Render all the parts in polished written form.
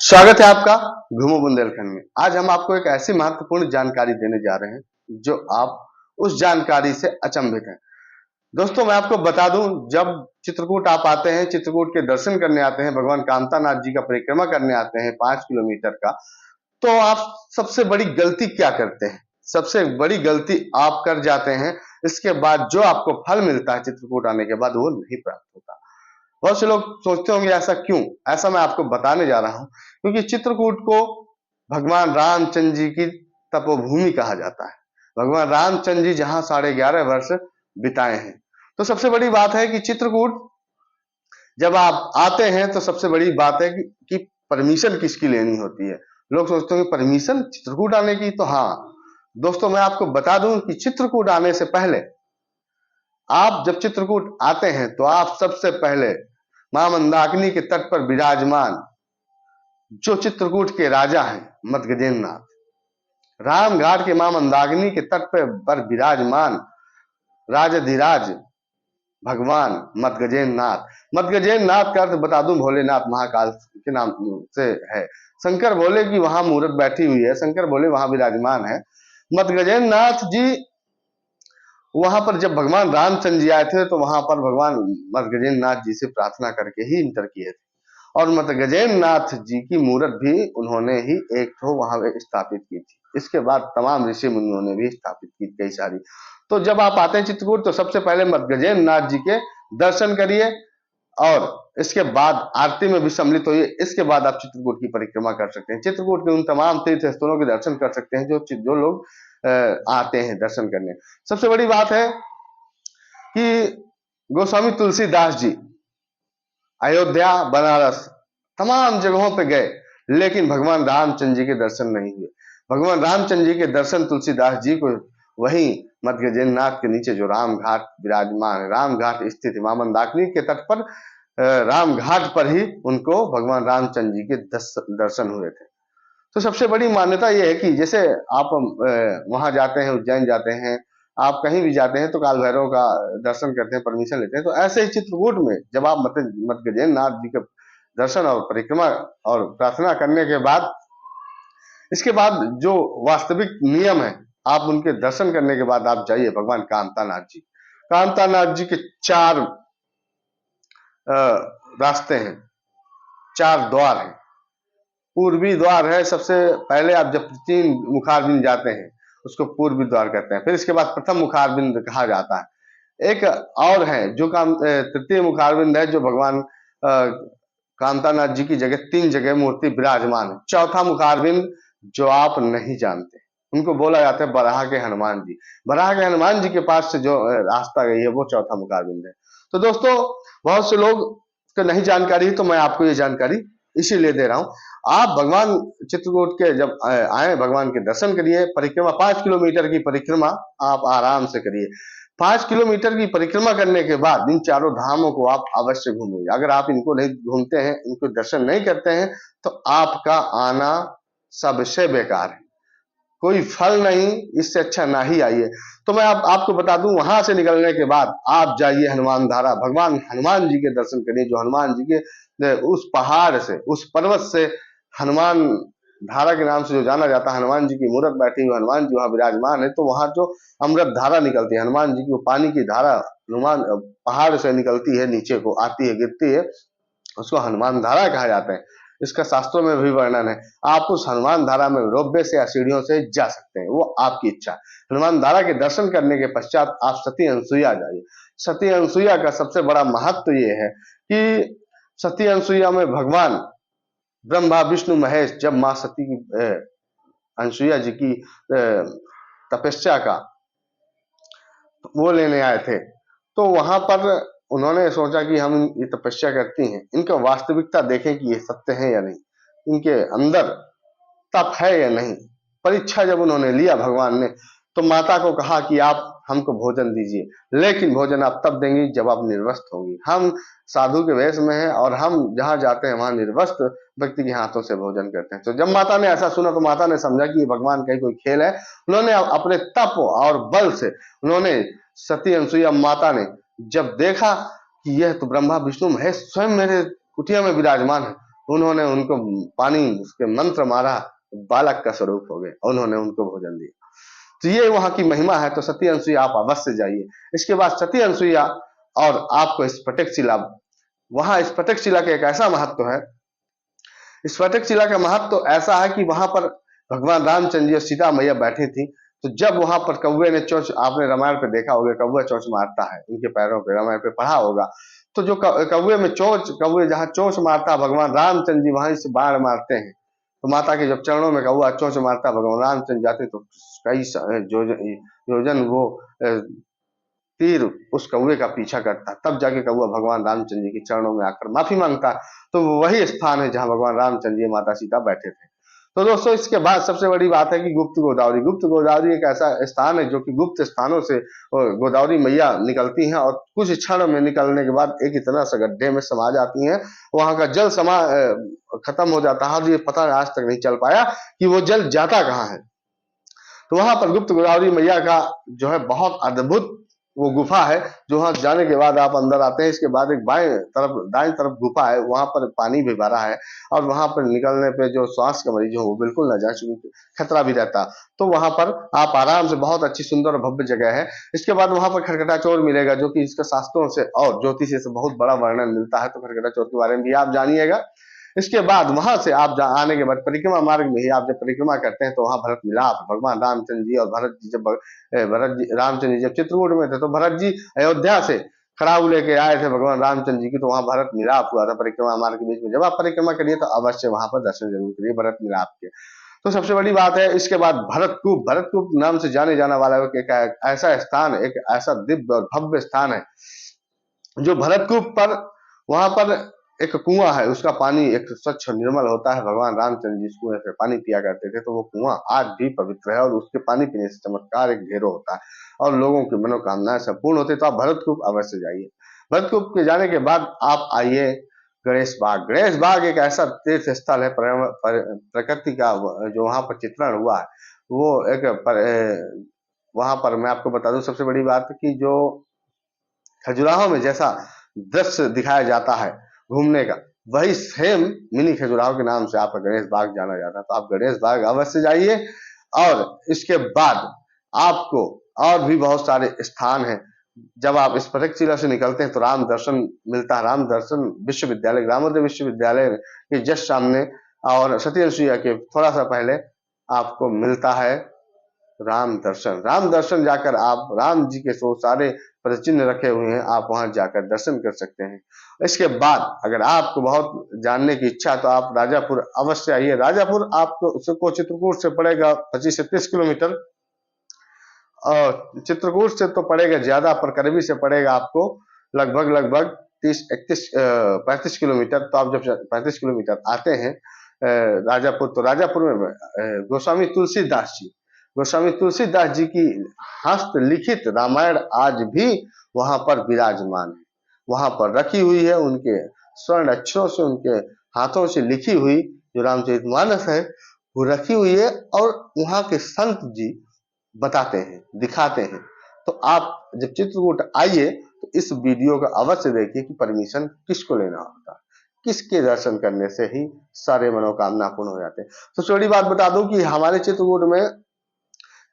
स्वागत है आपका घूमो बुंदेलखंड में। आज हम आपको एक ऐसी महत्वपूर्ण जानकारी देने जा रहे हैं जो आप उस जानकारी से अचंभित हैं। दोस्तों, मैं आपको बता दूं, जब चित्रकूट आप आते हैं, चित्रकूट के दर्शन करने आते हैं, भगवान कांतानाथ जी का परिक्रमा करने आते हैं 5 किलोमीटर का, तो आप सबसे बड़ी गलती क्या करते हैं? सबसे बड़ी गलती आप कर जाते हैं, इसके बाद जो आपको फल मिलता है चित्रकूट आने के बाद, वो नहीं प्राप्त होता। बहुत से लोग सोचते होंगे ऐसा क्यों? ऐसा मैं आपको बताने जा रहा हूं, क्योंकि चित्रकूट को भगवान रामचंद्र जी की तपोभूमि कहा जाता है। भगवान रामचंद्र जी जहां 11.5 वर्ष बिताए हैं। तो सबसे बड़ी बात है कि चित्रकूट जब आप आते हैं तो सबसे बड़ी बात है कि परमिशन किसकी लेनी होती है। लोग सोचते हैं परमिशन चित्रकूट आने की, तो हाँ दोस्तों, मैं आपको बता दूं कि चित्रकूट आने से पहले, आप जब चित्रकूट आते हैं तो आप सबसे पहले मां मंदाकिनी के तट पर विराजमान जो चित्रकूट के राजा हैं मदगजेंद्र नाथ, रामघाट के मां मंदाकिनी के तट पर विराजमान राजाधिराज भगवान मदगजेंद्र नाथ। मदगजेंद्र नाथ का अर्थ बता दूं, भोलेनाथ महाकाल के नाम से है। शंकर भोले की वहां मूर्त बैठी हुई है, शंकर भोले वहां विराजमान है। मदगजेंद्र नाथ जी वहां पर जब भगवान रामचंद्र जी आए थे तो वहां पर भगवान मदगजेंद्र नाथ जी से प्रार्थना करके ही इंटर किए थे, और मदगजेंद्र नाथ जी की मूर्त भी उन्होंने ही एक तो वहां स्थापित की थी। इसके बाद तमाम ऋषि मुनियों ने भी स्थापित की कई सारी। तो जब आप आते हैं चित्रकूट तो सबसे पहले मदगजेंद्र नाथ जी के दर्शन करिए, और इसके बाद आरती में भी सम्मिलित होइए। इसके बाद आप चित्रकूट की परिक्रमा कर सकते हैं। चित्रकूट के उन तमाम तीर्थ स्थलों के दर्शन कर सकते हैं जो लोग आते हैं दर्शन करने। सबसे बड़ी बात है कि गोस्वामी तुलसीदास जी अयोध्या, बनारस, तमाम जगहों पे गए, लेकिन भगवान रामचंद्र जी के दर्शन नहीं हुए। भगवान रामचंद्र जी के दर्शन तुलसीदास जी को वहीं मदगजेंद्र नाथ के नीचे जो रामघाट विराजमान है, रामघाट स्थित है, मां मंदाकिनी के तट पर रामघाट पर ही उनको भगवान रामचंद्र जी के दर्शन हुए थे। तो सबसे बड़ी मान्यता यह है कि जैसे आप वहां जाते हैं, उज्जैन जाते हैं, आप कहीं भी जाते हैं तो काल भैरव का दर्शन करते हैं, परमिशन लेते हैं, तो ऐसे ही चित्रकूट में जब आप मदगजेंद्र नाथ जी के दर्शन और परिक्रमा और प्रार्थना करने के बाद, इसके बाद जो वास्तविक नियम है, आप उनके दर्शन करने के बाद आप जाइए भगवान कांतानाथ जी। कांतानाथ जी के 4 रास्ते हैं, 4 द्वार हैं। पूर्वी द्वार है, सबसे पहले आप जब 3 मुखारबिंद जाते हैं उसको पूर्वी द्वार कहते हैं। फिर इसके बाद प्रथम मुखारबिंद कहा जाता है। एक और है जो तृतीय मुखारबिंद है, जो भगवान कांतानाथ जी की जगह 3 जगह मूर्ति विराजमान है। चौथा मुखारबिंद जो आप नहीं जानते, उनको बोला जाता है बराह के हनुमान जी। बराह के हनुमान जी के पास से जो रास्ता गई है वो चौथा मुखारबिंद है। तो दोस्तों, बहुत से लोग को नहीं जानकारी है, तो मैं आपको ये जानकारी इसीलिए दे रहा हूं। आप भगवान चित्रकूट के जब आए, भगवान के दर्शन करिए। परिक्रमा 5 किलोमीटर की परिक्रमा आप आराम से करिए। 5 किलोमीटर की परिक्रमा करने के बाद इन चारों धामों को आप अवश्य घूमिए। अगर आप इनको नहीं घूमते हैं, इनको दर्शन नहीं करते हैं, तो आपका आना सबसे बेकार है, कोई फल नहीं। इससे अच्छा ना ही आइए। तो मैं आपको बता दूं, वहां से निकलने के बाद आप जाइए हनुमान धारा, भगवान हनुमान जी के दर्शन करिए, जो हनुमान जी के उस पहाड़ से, उस पर्वत से हनुमान धारा के नाम से जो जाना जाता है, हनुमान जी की मूर्त बैठी हुई, हनुमान जी वहां विराजमान है। तो वहां जो अमृत धारा निकलती है, हनुमान जी की वो पानी की धारा हनुमान पहाड़ से निकलती है, नीचे को आती है, गिरती है, उसको हनुमान धारा कहा जाता है। इसका शास्त्रों में भी वर्णन है। आप उस हनुमान धारा में रोपवे से या सीढ़ियों से जा सकते हैं, वो आपकी इच्छा। हनुमान धारा के दर्शन करने के पश्चात आप सती अनसुईया जाइए। सती अनसुईया का सबसे बड़ा महत्व ये है कि सती अनसुईया में भगवान ब्रह्मा विष्णु महेश जब मां सती की अनसुईया जी की तपस्या का वो लेने आए थे, तो वहां पर उन्होंने सोचा कि हम ये तपस्या करती हैं, इनका वास्तविकता देखें कि ये सत्य है या नहीं, इनके अंदर तप है या नहीं। परीक्षा जब उन्होंने लिया भगवान ने, तो माता को कहा कि आप हमको भोजन दीजिए, लेकिन भोजन आप तब देंगी जब आप निर्वस्त्र होंगी। हम साधु के वेश में हैं और हम जहां जाते हैं वहां निर्वस्त्र व्यक्ति के हाथों से भोजन करते हैं। तो जब माता ने ऐसा सुना तो माता ने समझा कि ये भगवान का कोई खेल है। उन्होंने अपने तप और बल से, उन्होंने सती अनसुईया माता ने जब देखा कि यह तो ब्रह्मा विष्णु महेश स्वयं मेरे कुटिया में विराजमान है, उन्होंने उनको पानी उसके मंत्र मारा, बालक का स्वरूप हो गए, उन्होंने उनको भोजन दिया। तो ये वहां की महिमा है। तो सती अनसुईया आप अवश्य जाइए। इसके बाद सती अनसुईया और आपको स्फटिक शिला, वहां स्फटिक शिला का एक ऐसा महत्व है, स्फटिक शिला का महत्व तो ऐसा है कि वहां पर भगवान रामचंद्र जी और सीता मैया बैठी थी। तो जब वहां पर कौवे ने चोंच, आपने रामायण पे देखा होगा, कौवा चोंच मारता है उनके पैरों पे, रामायण पे पढ़ा होगा। तो जो कौवे में चोंच, कौवे जहां चोंच मारता है भगवान रामचंद्र जी वहीं से बाण मारते हैं। तो माता के जब चरणों में कौवा चोंच मारता भगवान रामचंद्र जाते तो कई योजन वो तीर उस कौवे का पीछा करता, तब जाके कौवा भगवान रामचंद्र जी के चरणों में आकर माफी मांगता। तो वही स्थान है जहां भगवान रामचंद्र जी माता सीता बैठे थे। तो दोस्तों इसके बाद सबसे बड़ी बात है कि गुप्त गोदावरी। गुप्त गोदावरी एक ऐसा स्थान है जो कि गुप्त स्थानों से गोदावरी मैया निकलती हैं और कुछ क्षण में निकलने के बाद एक इतना सा गड्ढे में समा जाती हैं, वहां का जल खत्म हो जाता है और ये पता आज तक नहीं चल पाया कि वो जल जाता कहाँ है। तो वहां पर गुप्त गोदावरी मैया का जो है बहुत अद्भुत वो गुफा है, जो वहां जाने के बाद आप अंदर आते हैं। इसके बाद एक दाएं तरफ गुफा है, वहां पर पानी भी भरा है और वहां पर निकलने पे जो श्वास के मरीज हो वो बिल्कुल न जाए, क्योंकि खतरा भी रहता। तो वहां पर आप आराम से, बहुत अच्छी सुंदर और भव्य जगह है। इसके बाद वहां पर खरकटा चोर मिलेगा, जो कि इसका शास्त्रों से और ज्योतिष से बहुत बड़ा वर्णन मिलता है। तो खरकटा चोर के बारे में भी आप जानिएगा। इसके बाद वहां से आप आने के बाद परिक्रमा मार्ग में ही आप जब परिक्रमा करते हैं तो वहां भरत मिलाप, भगवान रामचंद्र जी और भरत जी जब रामचंद्र जी जब चित्रकूट में थे तो भरत जी अयोध्या से खड़ाऊ लेके आए थे भगवान रामचंद्र जी की, तो वहां भरत मिलाप हुआ था परिक्रमा मार्ग के बीच में। जब आप परिक्रमा करिए तो अवश्य वहां पर दर्शन जरूर करिए भरत मिलाप के। तो सबसे बड़ी बात है। इसके बाद भरतकूप, भरतकूप नाम से जाने जाने वाला एक ऐसा स्थान, एक ऐसा दिव्य और भव्य स्थान है जो भरतकूप पर, वहां पर एक कुआं है, उसका पानी एक स्वच्छ और निर्मल होता है। भगवान रामचंद्र जी उस कुएं से पानी पिया करते थे। तो वो कुआं आज भी पवित्र है और उसके पानी पीने से चमत्कार एक ढेरों होता है और लोगों की मनोकामनाएं संपूर्ण होती है। तो आप भरतकूप अवश्य जाइए। भरतकूप के जाने के बाद आप आइए गणेश बाग। गणेश बाग एक ऐसा तीर्थ स्थल है, प्रकृति का जो वहां पर चित्रण हुआ है वो वहां पर मैं आपको बता दूं सबसे बड़ी बात कि जो खजुराहो में जैसा दृश्य दिखाया जाता है घूमने का, वही सेम मिनी खजुराहो के नाम से आपका गणेश बाग जाना जाता है। तो आप गणेश बाग अवश्य जाइए। और इसके बाद आपको और भी बहुत सारे स्थान हैं। जब आप इस प्रत्यक्षशिला से निकलते हैं तो राम दर्शन मिलता है। राम दर्शन विश्वविद्यालय, ग्रामोदय विश्वविद्यालय के जस्ट सामने और सती अनसुईया के थोड़ा सा पहले आपको मिलता है राम दर्शन। राम दर्शन जाकर आप राम जी के सो सारे चिन्ह रखे हुए हैं, आप वहां जाकर दर्शन कर सकते हैं। इसके बाद अगर आपको बहुत जानने की इच्छा तो आप राजापुर अवश्य आइए। राजापुर आपको चित्रकूट से पड़ेगा 25 से 30 किलोमीटर और चित्रकूट से तो पड़ेगा ज्यादा, पर करीबी से पड़ेगा आपको लगभग 35 किलोमीटर। तो आप जब 35 किलोमीटर आते हैं राजापुर, तो राजापुर में गोस्वामी तुलसीदास जी की हस्तलिखित रामायण आज भी वहां पर विराजमान है, वहां पर रखी हुई है। उनके स्वर्ण अक्षरों से, उनके हाथों से लिखी हुई जो रामचरितमानस है वो रखी हुई है और वहां के संत जी बताते हैं, दिखाते हैं। तो आप जब चित्रकूट आइए तो इस वीडियो का अवश्य देखिए कि परमिशन किसको लेना होता है, किसके दर्शन करने से ही सारे मनोकामना पूर्ण हो जाते हैं। तो छोटी बात बता दूं कि हमारे चित्रकूट में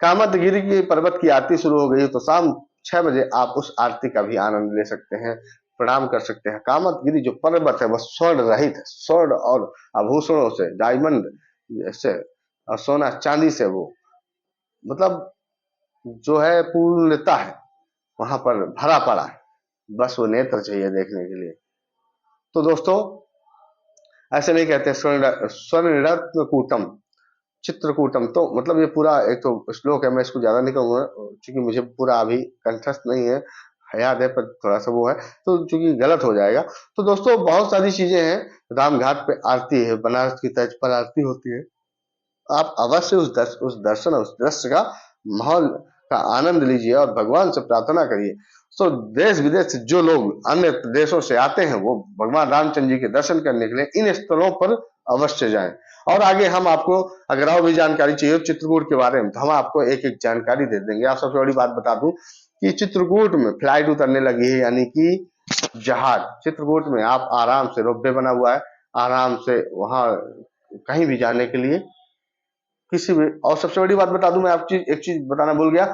कामतगिरी की पर्वत की आरती शुरू हो गई, तो शाम 6 बजे आप उस आरती का भी आनंद ले सकते हैं, प्रणाम कर सकते हैं। कामतगिरी जो पर्वत है वह स्वर्ण रहित है, स्वर्ण और आभूषणों से, डायमंड से, सोना चांदी से वो मतलब जो है पूर्णता है, वहां पर भरा पड़ा है। बस वो नेत्र चाहिए देखने के लिए। तो दोस्तों ऐसे नहीं कहते स्वर्ण रत्न कूटम चित्रकूटम, तो मतलब ये पूरा एक तो श्लोक है, मैं इसको ज्यादा नहीं कहूंगा क्योंकि मुझे पूरा अभी कंठस्थ नहीं है, याद है पर थोड़ा सा वो है तो चूंकि गलत हो जाएगा। तो दोस्तों बहुत सारी चीजें हैं। रामघाट पे आरती है, बनारस की तर्ज पर आरती होती है। आप अवश्य उस दर्शन, उस दृश्य का, माहौल का आनंद लीजिए और भगवान से प्रार्थना करिए। तो देश विदेश से जो लोग अन्य प्रदेशों से आते हैं वो भगवान रामचंद्र जी के दर्शन करने के लिए इन स्थलों पर अवश्य जाएं। और आगे हम आपको अगर और भी जानकारी चाहिए चित्रकूट के बारे में तो हम आपको एक एक जानकारी दे देंगे। आप सबसे बड़ी बात बता दूं कि चित्रकूट में फ्लाइट उतरने लगी है, यानी कि जहाज। चित्रकूट में आप आराम से रोपवे बना हुआ है, आराम से वहां कहीं भी जाने के लिए किसी भी। और सबसे बड़ी बात बता दूं, मैं आप चीज एक चीज बताना भूल गया,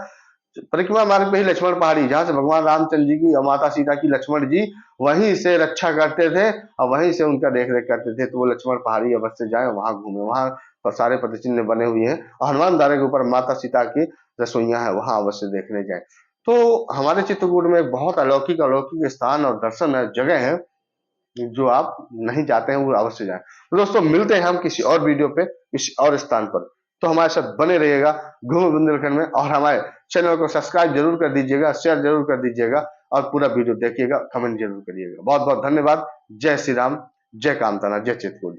परिक्रमा मार्ग पे ही लक्ष्मण पहाड़ी, जहां से भगवान रामचंद्र जी की और माता सीता की लक्ष्मण जी वहीं से रक्षा करते थे और वहीं से उनका देख रेख करते थे। तो वो लक्ष्मण पहाड़ी अवश्य जाए, वहां घूमे, वहां पर सारे प्रतिचिन्ह बने हुए हैं और हनुमान धारे के ऊपर माता सीता की रसोइयां है, वहां अवश्य देखने जाए। तो हमारे चित्रकूट में एक बहुत अलौकिक अलौकिक स्थान और दर्शन है, जगह है, जो आप नहीं जाते हैं वो अवश्य जाएं। तो दोस्तों मिलते हैं हम किसी और वीडियो पे किसी और स्थान पर। तो हमारे साथ बने रहिएगा घूम बुंदेलखंड में, और हमारे चैनल को सब्सक्राइब जरूर कर दीजिएगा, शेयर जरूर कर दीजिएगा और पूरा वीडियो देखिएगा, कमेंट जरूर करिएगा। बहुत बहुत धन्यवाद। जय श्री राम, जय कामताना, जय चित्रकूट।